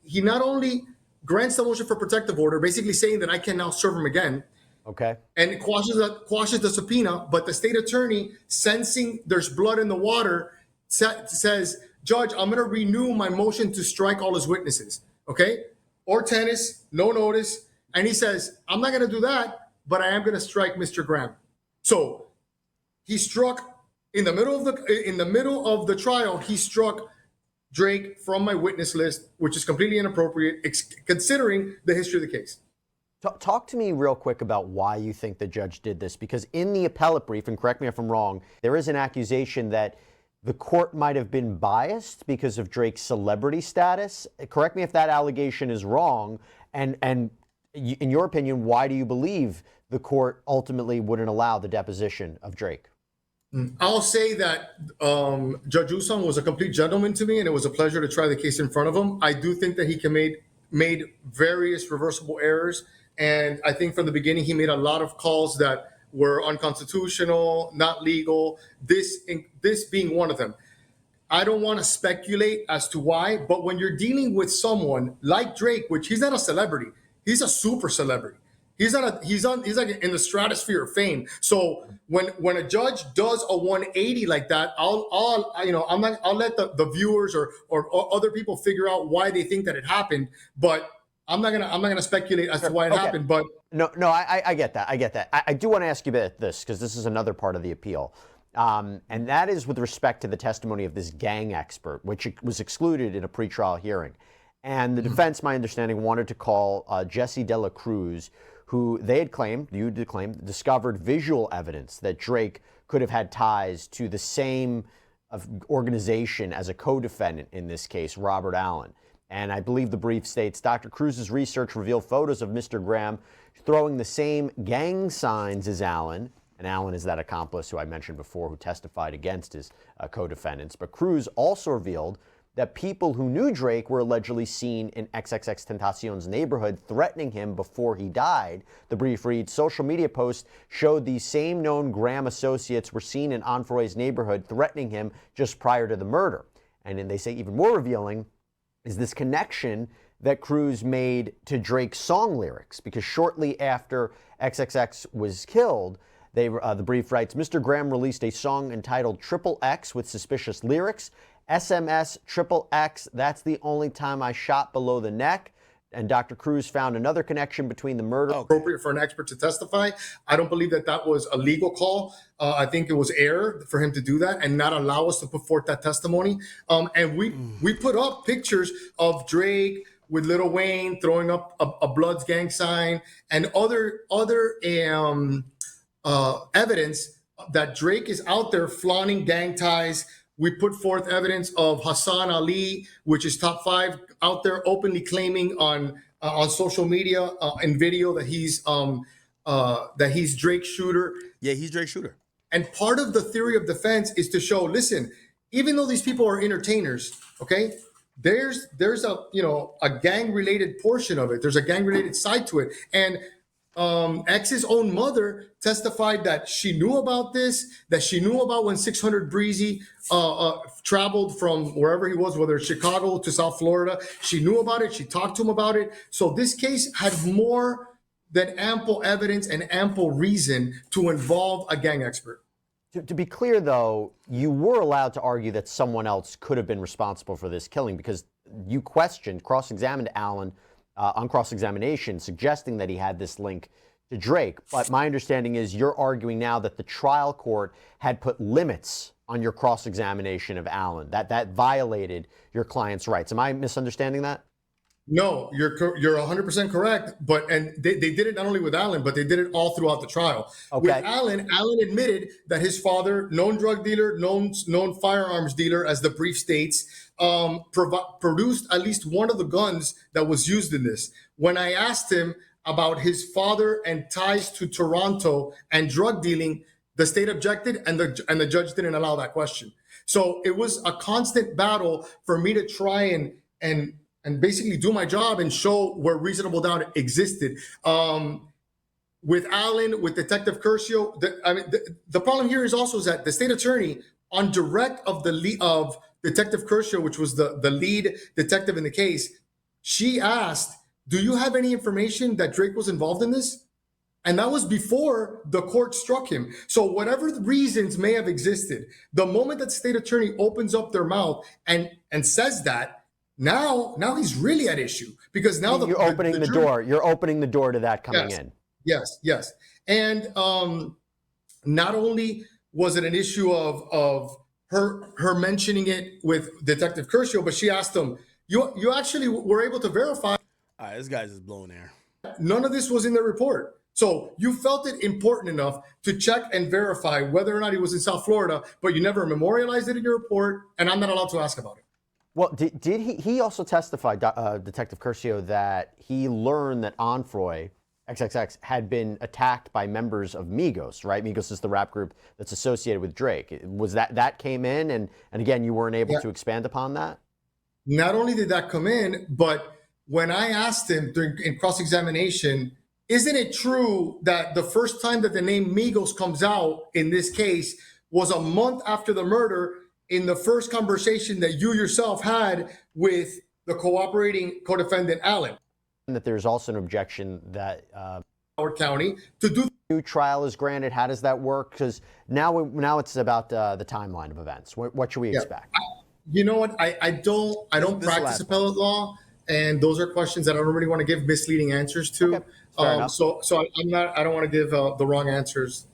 E: He not only grants the motion for protective order, basically saying that I can now serve him again.
C: Okay.
E: And it quashes the subpoena, but the state attorney, sensing there's blood in the water, says, Judge, I'm going to renew my motion to strike all his witnesses. Okay? Or tennis, no notice. And he says, I'm not going to do that, but I am going to strike Mr. Graham. So he struck in the middle of the trial, he struck Drake from my witness list, which is completely inappropriate, considering the history of the case.
C: Talk to me real quick about why you think the judge did this, because in the appellate brief, and correct me if I'm wrong, there is an accusation that the court might have been biased because of Drake's celebrity status. Correct me if that allegation is wrong. And in your opinion, why do you believe the court ultimately wouldn't allow the deposition of Drake?
E: I'll say that Judge Usong was a complete gentleman to me, and it was a pleasure to try the case in front of him. I do think that he made various reversible errors, and I think from the beginning he made a lot of calls that were unconstitutional, not legal, this being one of them. I don't want to speculate as to why, but when you're dealing with someone like Drake, which he's not a celebrity, he's a super celebrity. He's like in the stratosphere of fame. So when a judge does a 180 like that, I'll let the viewers or other people figure out why they think that it happened, but I'm not gonna speculate as to why it happened. But
C: no, I get that. I get that. I do want to ask you about this because this is another part of the appeal. And that is with respect to the testimony of this gang expert, which was excluded in a pretrial hearing. And the defense, my understanding, wanted to call Jesse De La Cruz, who they had claimed, discovered visual evidence that Drake could have had ties to the same organization as a co-defendant in this case, Robert Allen. And I believe the brief states, Dr. Cruz's research revealed photos of Mr. Graham throwing the same gang signs as Allen, and Allen is that accomplice who I mentioned before who testified against his co-defendants. But Cruz also revealed that people who knew Drake were allegedly seen in XxXTentacion's neighborhood threatening him before he died. The brief reads, social media posts showed these same known Graham associates were seen in Onfroy's neighborhood threatening him just prior to the murder. And then they say even more revealing is this connection that Cruz made to Drake's song lyrics, because shortly after XXX was killed, the brief writes, Mr. Graham released a song entitled Triple X with suspicious lyrics. SMS Triple X, that's the only time I shot below the neck. And Dr. Cruz found another connection between the murder.
E: Appropriate for an expert to testify. I don't believe that was a legal call. I think it was error for him to do that and not allow us to put forth that testimony. And we put up pictures of Drake with Lil Wayne throwing up a Bloods gang sign and other evidence that Drake is out there flaunting gang ties. We put forth evidence of Hassan Ali, which is top 5 out there openly claiming on social media and video that he's Drake's shooter.
A: Yeah, he's Drake's shooter.
E: And part of the theory of defense is to show, listen, even though these people are entertainers, okay, there's a gang related portion of it. There's a gang related side to it. And X's own mother testified that she knew about this, that she knew about when 600 Breezy traveled from wherever he was, whether it's Chicago to South Florida. She knew about it. She talked to him about it. So this case had more than ample evidence and ample reason to involve a gang expert.
C: To be clear, though, you were allowed to argue that someone else could have been responsible for this killing because you cross-examined Allen on cross-examination, suggesting that he had this link to Drake. But my understanding is you're arguing now that the trial court had put limits on your cross-examination of Allen, that violated your client's rights. Am I misunderstanding that?
E: No, you're 100% correct. And they did it not only with Allen, but they did it all throughout the trial.
C: Okay.
E: With Allen admitted that his father, known drug dealer, known firearms dealer, as the brief states, produced at least one of the guns that was used in this. When I asked him about his father and ties to Toronto and drug dealing, the state objected and the judge didn't allow that question. So it was a constant battle for me to try and basically do my job and show where reasonable doubt existed. With Allen, with Detective Curcio, the problem here is also that the state attorney, on direct of Detective Curcio, which was the lead detective in the case, she asked, do you have any information that Drake was involved in this? And that was before the court struck him. So whatever the reasons may have existed, the moment that the state attorney opens up their mouth and says that, now he's really at issue because now
C: you're opening the door. You're opening the door to that coming in.
E: Yes. And not only was it an issue of her mentioning it with Detective Curcio, but she asked him, you actually were able to verify.
A: All right, this guy's just blowing air.
E: None of this was in the report. So you felt it important enough to check and verify whether or not he was in South Florida, but you never memorialized it in your report, and I'm not allowed to ask about it.
C: Well, did he also testified, Detective Curcio, that he learned that Onfroy, XXX, had been attacked by members of Migos, right? Migos is the rap group that's associated with Drake. Was that came in, and again, you weren't able to expand upon that?
E: Not only did that come in, but when I asked him in cross-examination, isn't it true that the first time that the name Migos comes out in this case was a month after the murder in the first conversation that you yourself had with the cooperating co-defendant Allen?
C: And that there's also an objection that
E: Howard County to do
C: new trial is granted. How does that work? Because now it's about the timeline of events. What should we expect?
E: You know what? I don't
A: This
E: practice
A: last
E: appellate law, and those are questions that I don't really want to give misleading answers to.
C: Okay, fair enough.
E: So I don't want to give the wrong answers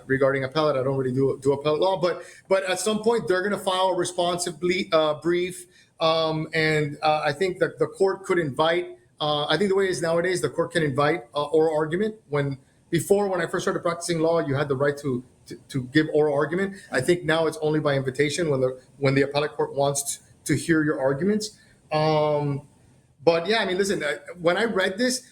E: regarding appellate. I don't really do appellate law, but at some point they're going to file a responsibly brief, and I think that the court could invite. I think the way it is nowadays, the court can invite oral argument. When I first started practicing law, you had the right to give oral argument. I think now it's only by invitation when the appellate court wants to hear your arguments. But yeah, I mean, listen, when I read this,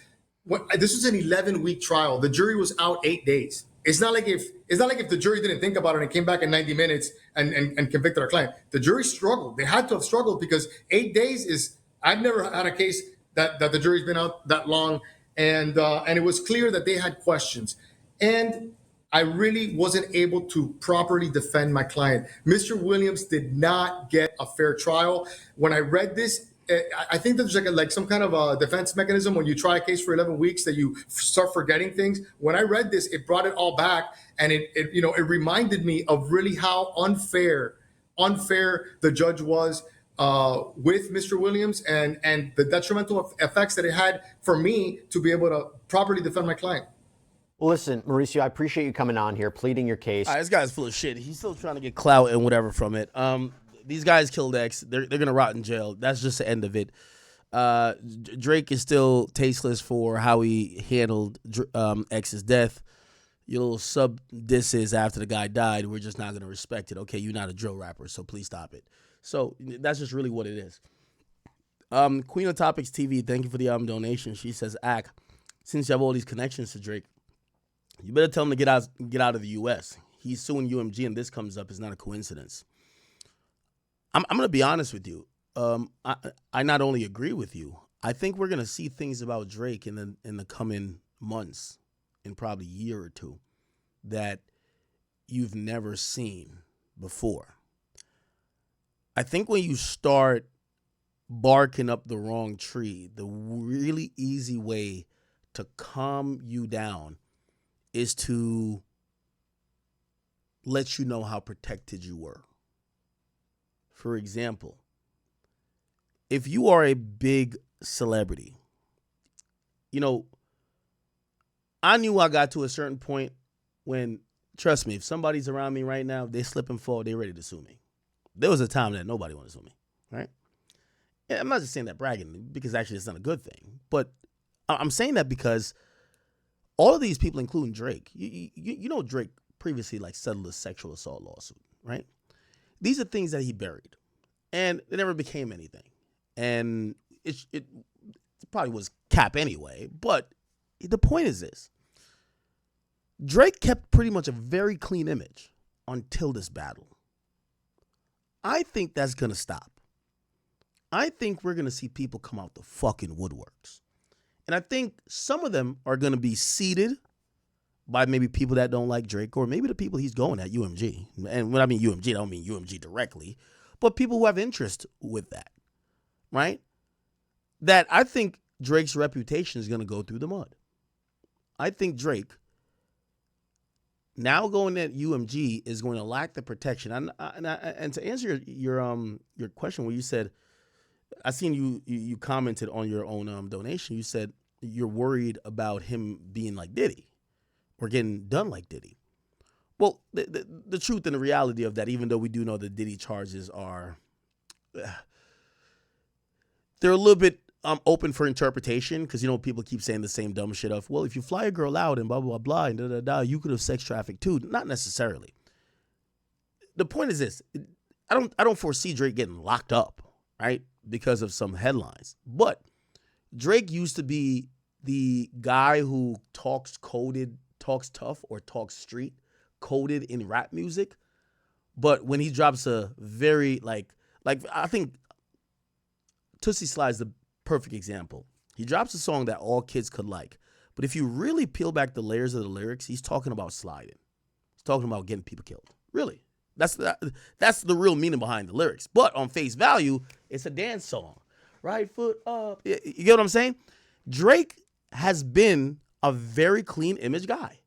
E: this was an 11-week trial. The jury was out 8 days. It's not like if the jury didn't think about it and came back in 90 minutes and convicted our client. The jury struggled. They had to have struggled because 8 days is. I've never had a case that the jury's been out that long, and it was clear that they had questions, and I really wasn't able to properly defend my client. Mr. Williams did not get a fair trial. When I read this, I think there's like some kind of a defense mechanism when you try a case for 11 weeks that you start forgetting things. When I read this, it brought it all back, and it reminded me of really how unfair the judge was with Mr. Williams and the detrimental effects that it had for me to be able to properly defend my client.
C: Well, listen, Mauricio, I appreciate you coming on here, pleading your case.
A: This guy's full of shit. He's still trying to get clout and whatever from it. These guys killed X. They're gonna rot in jail. That's just the end of it. Drake is still tasteless for how he handled X's death. Your little sub disses after the guy died, we're just not gonna respect it. Okay, you're not a drill rapper, so please stop it. So that's just really what it is. Queen of Topics TV, thank you for the donation. She says, Ak, since you have all these connections to Drake, you better tell him to get out of the U.S. He's suing UMG, and this comes up. It's not a coincidence. I'm going to be honest with you. I not only agree with you, I think we're going to see things about Drake in the coming months, in probably a year or two, that you've never seen before. I think when you start barking up the wrong tree, the really easy way to calm you down is to let you know how protected you were. For example, if you are a big celebrity, I knew I got to a certain point when, trust me, if somebody's around me right now, they slip and fall, they're ready to sue me. There was a time that nobody wanted to sue me, right? Yeah, I'm not just saying that bragging, because actually it's not a good thing. But I'm saying that because all of these people, including Drake, you know Drake previously settled a sexual assault lawsuit, right? These are things that he buried, and it never became anything. And it probably was cap anyway. But the point is this. Drake kept pretty much a very clean image until this battle. I think that's going to stop. I think we're going to see people come out the fucking woodworks. And I think some of them are going to be seeded by maybe people that don't like Drake, or maybe the people he's going at, UMG. And when I mean UMG, I don't mean UMG directly, but people who have interest with that, right? That I think Drake's reputation is going to go through the mud. I think Drake, now going at UMG, is going to lack the protection. And to answer your question, where you said, I seen you commented on your own donation. You said you're worried about him being like Diddy or getting done like Diddy. Well, the truth and the reality of that, even though we do know the Diddy charges are, they're a little bit open for interpretation, because people keep saying the same dumb shit of, well, if you fly a girl out and blah blah blah and da da da, you could have sex trafficked too. Not necessarily. The point is this: I don't foresee Drake getting locked up, right, because of some headlines. But Drake used to be the guy who talks tough or talks street coded in rap music. But when he drops a very like I think Tootsie Slide's the perfect example. He drops a song that all kids could like. But if you really peel back the layers of the lyrics, he's talking about sliding. He's talking about getting people killed. Really. That's the real meaning behind the lyrics. But on face value, it's a dance song. Right foot up. You get what I'm saying? Drake has been a very clean image guy.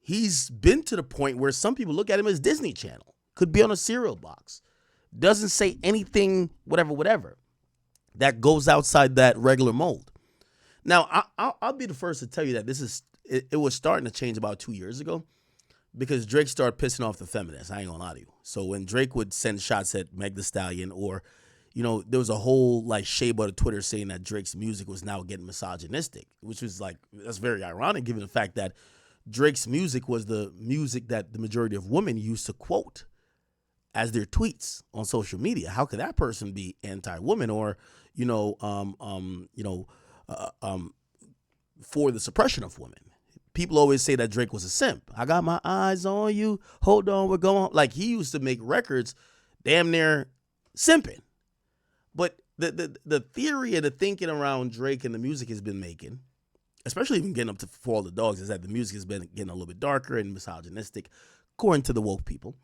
A: He's been to the point where some people look at him as Disney Channel. Could be on a cereal box. Doesn't say anything, whatever, that goes outside that regular mold. Now, I'll be the first to tell you that it was starting to change about 2 years ago because Drake started pissing off the feminists. I ain't gonna lie to you. So when Drake would send shots at Meg Thee Stallion, or, you know, there was a whole like shade on Twitter saying that Drake's music was now getting misogynistic, which was like, that's very ironic given the fact that Drake's music was the music that the majority of women used to quote as their tweets on social media. How could that person be anti-woman or, for the suppression of women? People always say that Drake was a simp. I got my eyes on you. Hold on, we're going. Like, he used to make records damn near simping. But the theory and the thinking around Drake and the music he's been making, especially even getting up to For All the Dogs, is that the music has been getting a little bit darker and misogynistic, according to the woke people.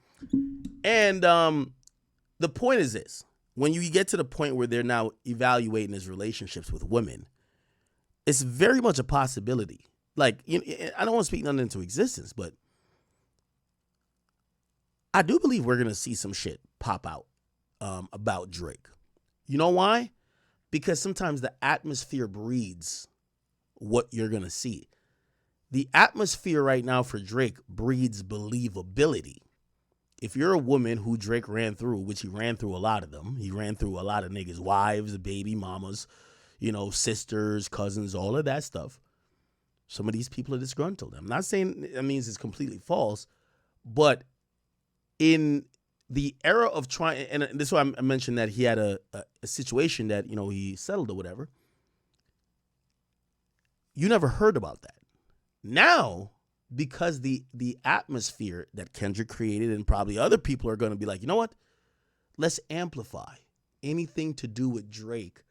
A: And the point is this. When you get to the point where they're now evaluating his relationships with women, it's very much a possibility. Like, I don't want to speak nothing into existence, but I do believe we're going to see some shit pop out about Drake. You know why? Because sometimes the atmosphere breeds what you're going to see. The atmosphere right now for Drake breeds believability. If you're a woman who Drake ran through, which he ran through a lot of them, he ran through a lot of niggas' wives, baby mamas, sisters, cousins, all of that stuff. Some of these people are disgruntled. I'm not saying that means it's completely false, but in the era of trying, and this is why I mentioned that he had a situation that, he settled or whatever. You never heard about that. Now, because the atmosphere that Kendrick created and probably other people are going to be like, you know what? Let's amplify anything to do with Drake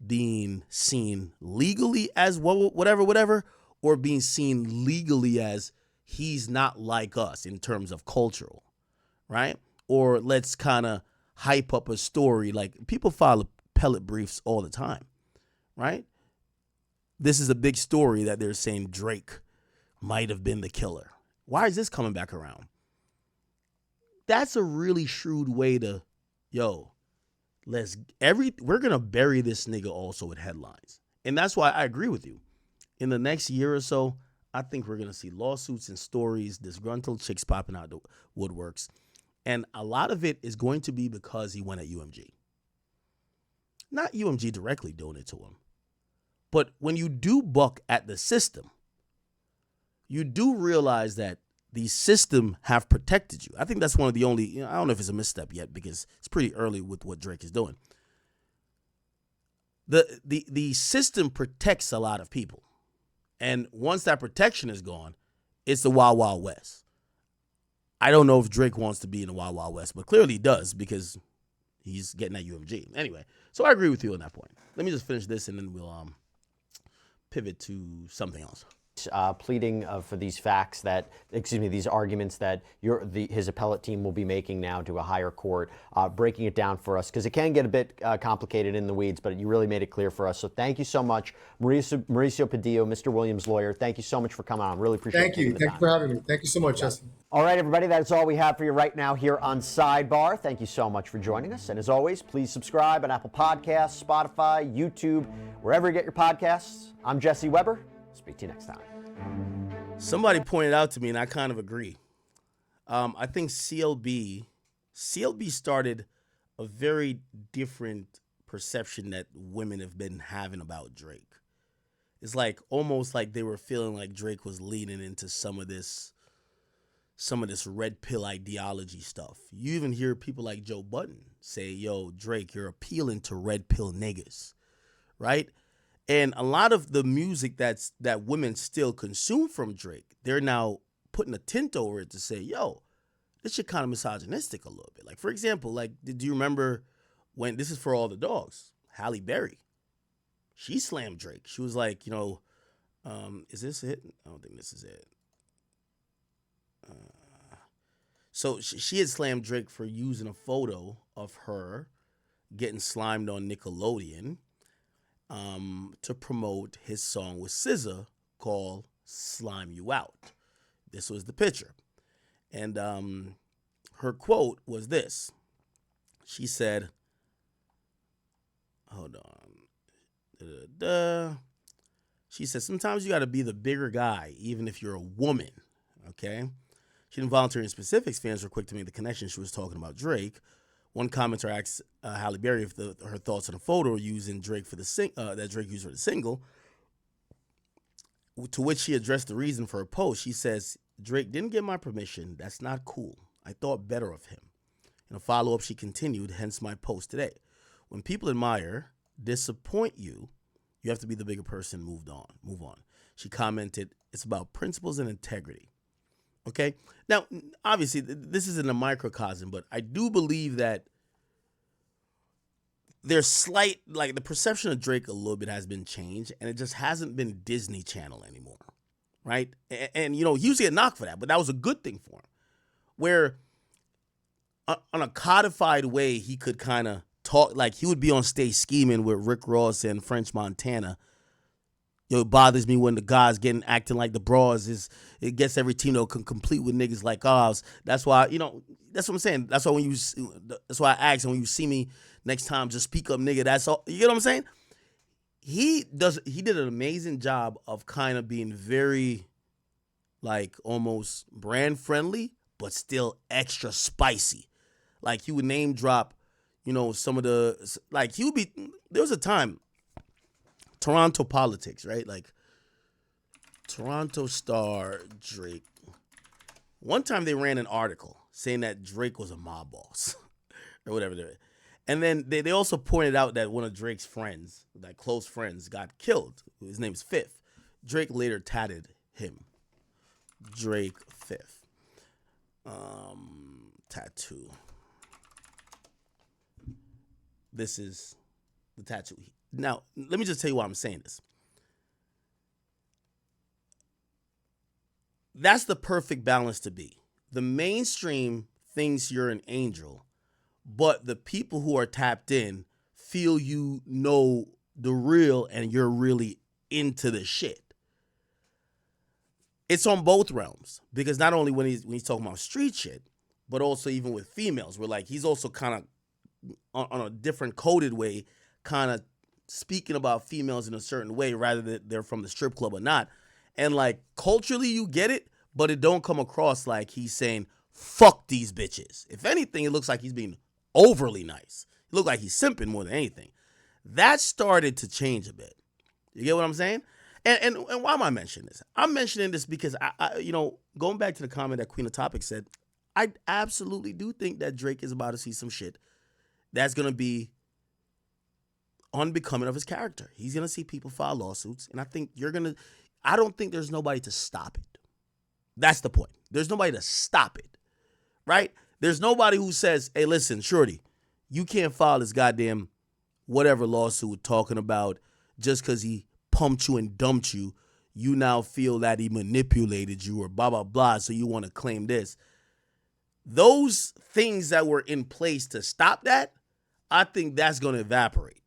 A: being seen legally as whatever, or being seen legally as he's not like us in terms of cultural, right? Or let's kind of hype up a story. Like, people file appellate briefs all the time, right? This is a big story that they're saying Drake might have been the killer. Why is this coming back around? That's a really shrewd way to, we're going to bury this nigga also with headlines. And that's why I agree with you. In the next year or so, I think we're going to see lawsuits and stories, disgruntled chicks popping out the woodworks. And a lot of it is going to be because he went at UMG. Not UMG directly doing it to him. But when you do buck at the system, you do realize that the system have protected you. I think that's one of the only, I don't know if it's a misstep yet because it's pretty early with what Drake is doing. The system protects a lot of people. And once that protection is gone, it's the Wild Wild West. I don't know if Drake wants to be in the Wild Wild West, but clearly he does because he's getting at UMG. Anyway, so I agree with you on that point. Let me just finish this and then we'll pivot to something else.
C: Pleading for these these arguments that his appellate team will be making now to a higher court, breaking it down for us, because it can get a bit complicated in the weeds, but you really made it clear for us. So thank you so much, Mauricio Padillo, Mr. Williams' lawyer. Thank you so much for coming on. Really appreciate it.
E: Thank you. Thank you for having me. Thank you so much, Justin.
C: All right, everybody, that's all we have for you right now here on Sidebar. Thank you so much for joining us. And as always, please subscribe on Apple Podcasts, Spotify, YouTube, wherever you get your podcasts. I'm Jesse Weber. Speak to you next time.
A: Somebody pointed out to me, and I kind of agree. I think CLB started a very different perception that women have been having about Drake. It's like almost like they were feeling like Drake was leaning into some of this red pill ideology stuff. You even hear people like Joe Budden say, yo, Drake, you're appealing to red pill niggas, right? And a lot of the music that women still consume from Drake, they're now putting a tint over it to say, yo, this shit kind of misogynistic a little bit. Like, for example, do you remember when, this is For All the Dogs, Halle Berry, she slammed Drake. She was like, is this it? I don't think this is it. So she had slammed Drake for using a photo of her getting slimed on Nickelodeon. to promote his song with SZA called Slime You Out. This was the picture. And her quote was this. She said, hold on. She said, sometimes you got to be the bigger guy, even if you're a woman. Okay? She didn't volunteer in specifics. Fans were quick to make the connection. She was talking about Drake. One commenter asked Halle Berry if her thoughts on a photo using Drake for that Drake used for the single. To which she addressed the reason for her post. She says, Drake didn't get my permission. That's not cool. I thought better of him. In a follow-up, she continued, hence my post today. When people admire, disappoint you, you have to be the bigger person, move on. She commented, it's about principles and integrity. Okay? Now, obviously, this isn't a microcosm, but I do believe that there's the perception of Drake a little bit has been changed, and it just hasn't been Disney Channel anymore, right? And he used to get knocked for that, but that was a good thing for him, where on a codified way, he could kind of talk, like he would be on stage scheming with Rick Ross and French Montana. It bothers me when the guys acting like the bras it gets every team complete with niggas like ours. That's why, that's what I'm saying. That's why I asked, and when you see me next time, just speak up, nigga. That's all. You get what I'm saying? He did an amazing job of kind of being very, like, almost brand friendly, but still extra spicy. Like, he would name drop, some of the, like, there was a time, Toronto politics, right? Like, Toronto Star, Drake. One time they ran an article saying that Drake was a mob boss or whatever. And then they also pointed out that one of Drake's friends, like close friends, got killed. His name's Fifth. Drake later tatted him. Drake Fifth. Tattoo. This is the tattoo. Now, let me just tell you why I'm saying this. That's the perfect balance to be. The mainstream thinks you're an angel, but the people who are tapped in feel you know the real and you're really into the shit. It's on both realms, because not only when he's talking about street shit, but also even with females, where like he's also kind of on a different coded way, kind of speaking about females in a certain way, rather than they're from the strip club or not. And like culturally you get it, but it don't come across like he's saying, fuck these bitches. If anything, it looks like he's being overly nice. It looked like he's simping more than anything. That started to change a bit. You get what I'm saying? And why am I mentioning this? I'm mentioning this because I going back to the comment that Queen of Topic said, I absolutely do think that Drake is about to see some shit that's going to be unbecoming of his character. He's going to see people file lawsuits, and I don't think there's nobody to stop it. That's the point. There's nobody to stop it, right? There's nobody who says, hey, listen, shorty, you can't file this goddamn whatever lawsuit talking about just because he pumped you and dumped you, you now feel that he manipulated you or blah, blah, blah, so you want to claim this. Those things that were in place to stop that, I think that's going to evaporate.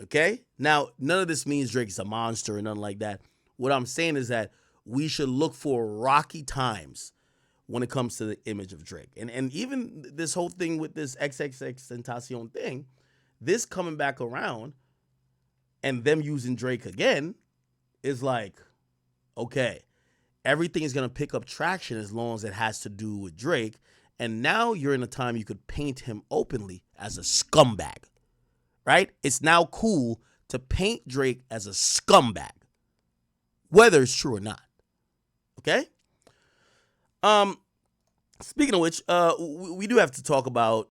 A: Okay? Now, none of this means Drake is a monster or nothing like that. What I'm saying is that we should look for rocky times when it comes to the image of Drake. And even this whole thing with this XxXTentacion thing, this coming back around and them using Drake again is like, okay, everything is going to pick up traction as long as it has to do with Drake. And now you're in a time you could paint him openly as a scumbag, right? It's now cool to paint Drake as a scumbag, whether it's true or not. Okay? Speaking of which, we do have to talk about